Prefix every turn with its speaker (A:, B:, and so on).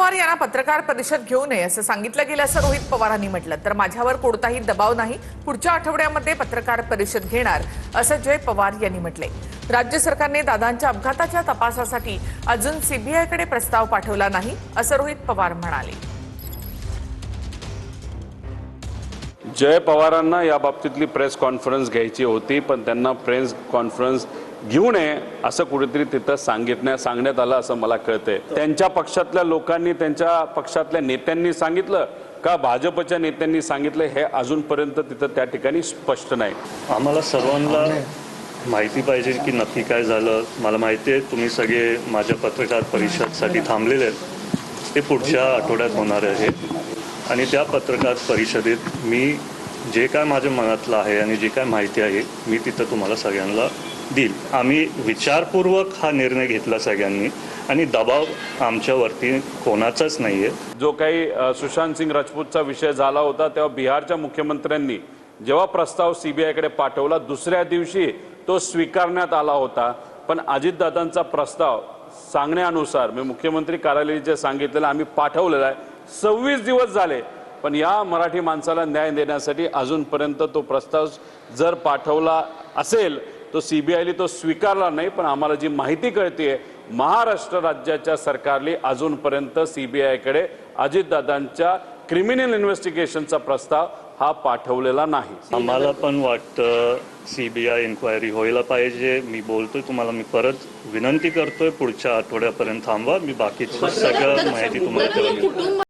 A: पवार यांना पत्रकार परिषद घेऊ नये असं सांगितलं गेलं असं रोहित पवारांनी म्हटलं. तर माझ्यावर कोणताही दबाव नाही, पुढच्या आठवड्यामध्ये पत्रकार परिषद घेणार असं जय पवार यांनी म्हटले. राज्य सरकारने दादांच्या अपघाताच्या तपासासाठी अजून सीबीआयकडे प्रस्ताव पाठवला नाही असं रोहित पवार म्हणाले.
B: जय पवारांना या बाबतीतली प्रेस कॉन्फरन्स घ्यायची होती, पण त्यांना प्रेस कॉन्फरन्स घेऊ नये असं कुठेतरी तिथं सांगण्यात आलं असं मला कळतंय. त्यांच्या पक्षातल्या लोकांनी, त्यांच्या पक्षातल्या नेत्यांनी सांगितलं का भाजपच्या नेत्यांनी सांगितलं हे अजूनपर्यंत तिथं त्या ठिकाणी स्पष्ट नाही.
C: आम्हाला सर्वांना माहिती पाहिजे की नक्की काय झालं. मला माहिती आहे तुम्ही सगळे माझ्या पत्रकार परिषदेसाठी थांबलेले आहेत. ते पुढच्या आठवड्यात होणार आहे आणि त्या पत्रकार परिषदेत मी जे काय माझ्या मनातलं आहे आणि जे काय माहिती आहे मी तिथं तुम्हाला सगळ्यांना देईल. आम्ही विचारपूर्वक हा निर्णय घेतला सगळ्यांनी आणि दबाव आमच्यावरती कोणाचाच नाही आहे.
B: जो काही सुशांत सिंग राजपूतचा विषय झाला होता तेव्हा बिहारच्या मुख्यमंत्र्यांनी जेव्हा प्रस्ताव सीबीआयकडे पाठवला दुसऱ्या दिवशी तो स्वीकारण्यात आला होता. पण अजितदादांचा प्रस्ताव सांगण्यानुसार मी मुख्यमंत्री कार्यालयाचे सांगितलेलं आम्ही पाठवलेला आहे. 26 दिवस झाले पण या मराठी माणसाला न्याय देण्यासाठी अजूनपर्यंत तो प्रस्ताव जर पाठवला असेल तो सीबीआयने तो स्वीकारला नाही. पण आम्हाला जी माहिती कळते महाराष्ट्र राज्याच्या सरकारने अजूनपर्यंत सीबीआयकडे अजितदादांच्या क्रिमिनल इन्व्हेस्टिगेशनचा प्रस्ताव हा पाठवलेला नाही.
C: आम्हाला पण वाटतं सीबीआय इन्क्वायरी व्हायला पाहिजे. मी बोलतोय तुम्हाला, मी परत विनंती करतोय पुढच्या आठवड्यापर्यंत थांबवा. मी बाकीचं सगळं माहिती तुम्हाला